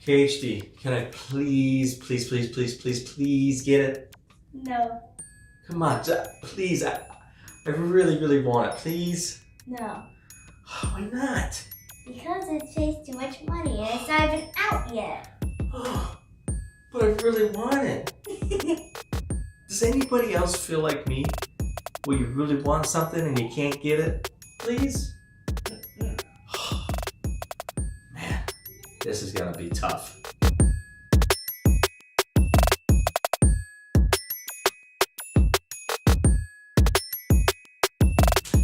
KHD, can I please get it? No. Come on, please. I really want it. Please. No. Why not? Because it takes too much money and it's not even out yet. But I really want it. Does anybody else feel like me? Where you really want something and you can't get it? Please? Man, this is gonna be tough.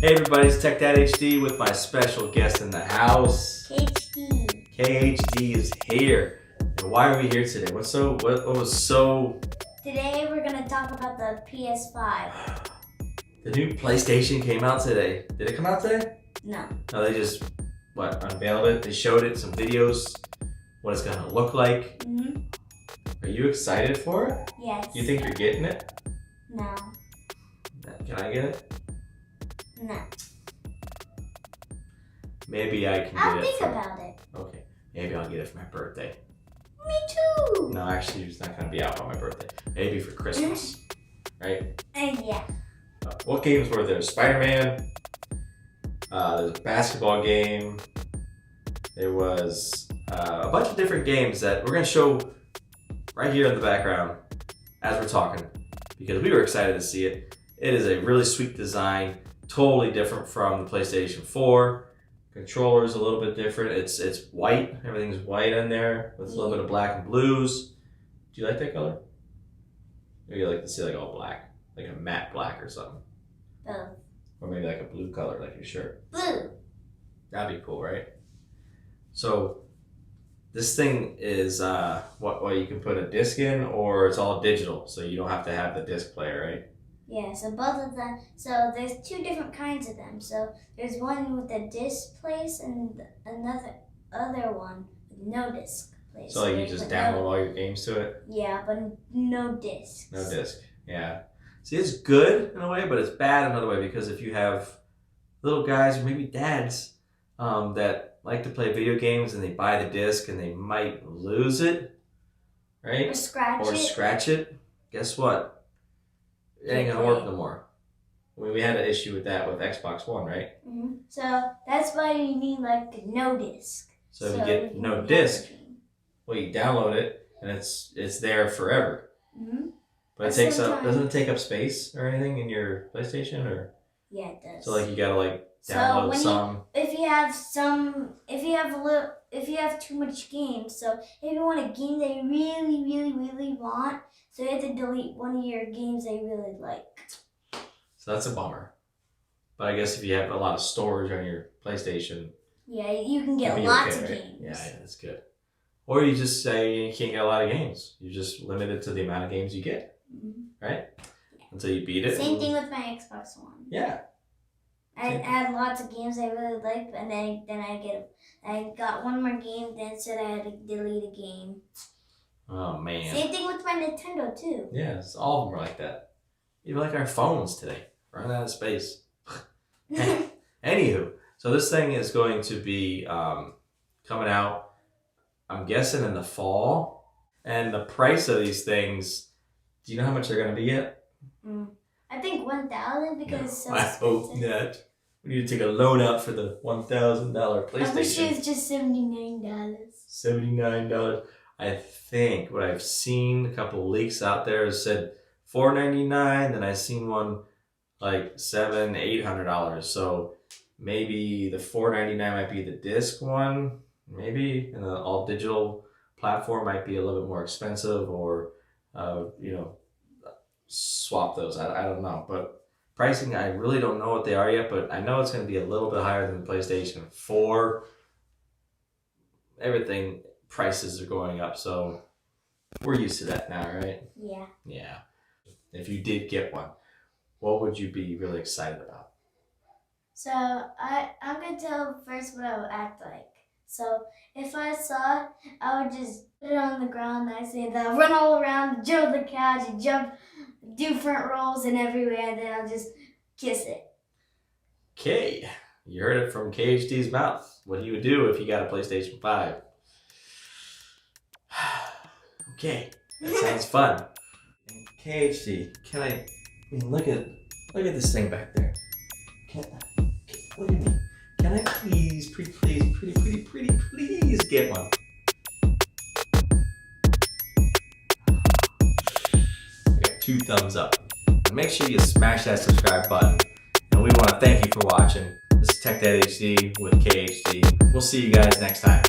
Hey everybody, it's Tech Dad HD with my special guest in the house. KHD. KHD is here. And why are we here today? What was so... Today we're gonna talk about the PS5. The new PlayStation came out today. Did it come out today? No. No, they just, unveiled it. They showed it, some videos, what it's gonna look like. Mm-hmm. Are you excited for it? Yes. Do you think you're getting it? No. Can I get it? No. Maybe I can get it. I'll think about it. Okay. Maybe I'll get it for my birthday. Me too. No, actually, it's not gonna be out on my birthday. Maybe for Christmas, right? Yeah. What games were there? Spider-Man. There's a basketball game. There was a bunch of different games that we're gonna show right here in the background as we're talking, because we were excited to see it. It is a really sweet design, totally different from the PlayStation 4. Controller is a little bit different. It's white. Everything's white in there with a little bit of black and blues. Do you like that color? Or you like to see like all black, like a matte black or something? Both. Or maybe like a blue color, like your shirt. Blue. That'd be cool, right? So this thing is what you can put a disc in, or it's all digital, so you don't have to have the disc player, right? Yeah, so both of them. So there's two different kinds of them. So there's one with the disc place and other one with no disc place. So like you just download all your games to it? Yeah, but no discs. No disc, yeah. See, it's good in a way, but it's bad in another way, because if you have little guys or maybe dads that like to play video games and they buy the disc and they might lose it, right? Or scratch it. Guess what? It ain't gonna work no more. I mean, we had an issue with that with Xbox One, right? Mm-hmm. So that's why you need like no disc. So if you get no disc, well, you download it and it's there forever. Mm-hmm. But it takes up, doesn't it take up space or anything in your PlayStation, or? Yeah, it does. So like you gotta like download some. If you have too much games, so if you want a game that you really want, so you have to delete one of your games that you really like. So that's a bummer. But I guess if you have a lot of storage on your PlayStation, yeah, you can get lots of games. Yeah, that's good. Or you just say you can't get a lot of games. You're just limited to the amount of games you get, right? Yeah. Until you beat it. Same thing with my Xbox One. Yeah. I had lots of games I really liked, and then I got one more game, then said I had to delete a game. Oh man. Same thing with my Nintendo too. Yes, all of them are like that. Even like our phones today, running out of space. Anywho, so this thing is going to be coming out, I'm guessing in the fall. And the price of these things, do you know how much they're going to be yet? I think 1,000 because no, I hope not. We need to take a loan out for the $1,000 PlayStation. I wish it was just $79. $79. I think what I've seen, a couple of leaks out there, has said $499. Then I seen one like $700-800. So maybe the $499 might be the disc one, maybe, and the all digital platform might be a little bit more expensive, or swap those. I don't know, but pricing, I really don't know what they are yet, but I know it's going to be a little bit higher than the PlayStation 4. Everything, prices are going up, so we're used to that now, right? Yeah. Yeah. If you did get one, what would you be really excited about? So I'm going to tell first what I would act like. So if I saw it, I would just put it on the ground, and I say that I'll run all around, jump the couch, and jump, do front rolls and everywhere, and then I'll just kiss it. Okay, you heard it from KHD's mouth. What you would do if you got a PlayStation 5. Okay, that sounds fun. And KHD, look at this thing back there. Look at me. Can I please get one? I got 2 thumbs up. And make sure you smash that subscribe button. And we want to thank you for watching. This is Tech Dad HD with KHD. We'll see you guys next time.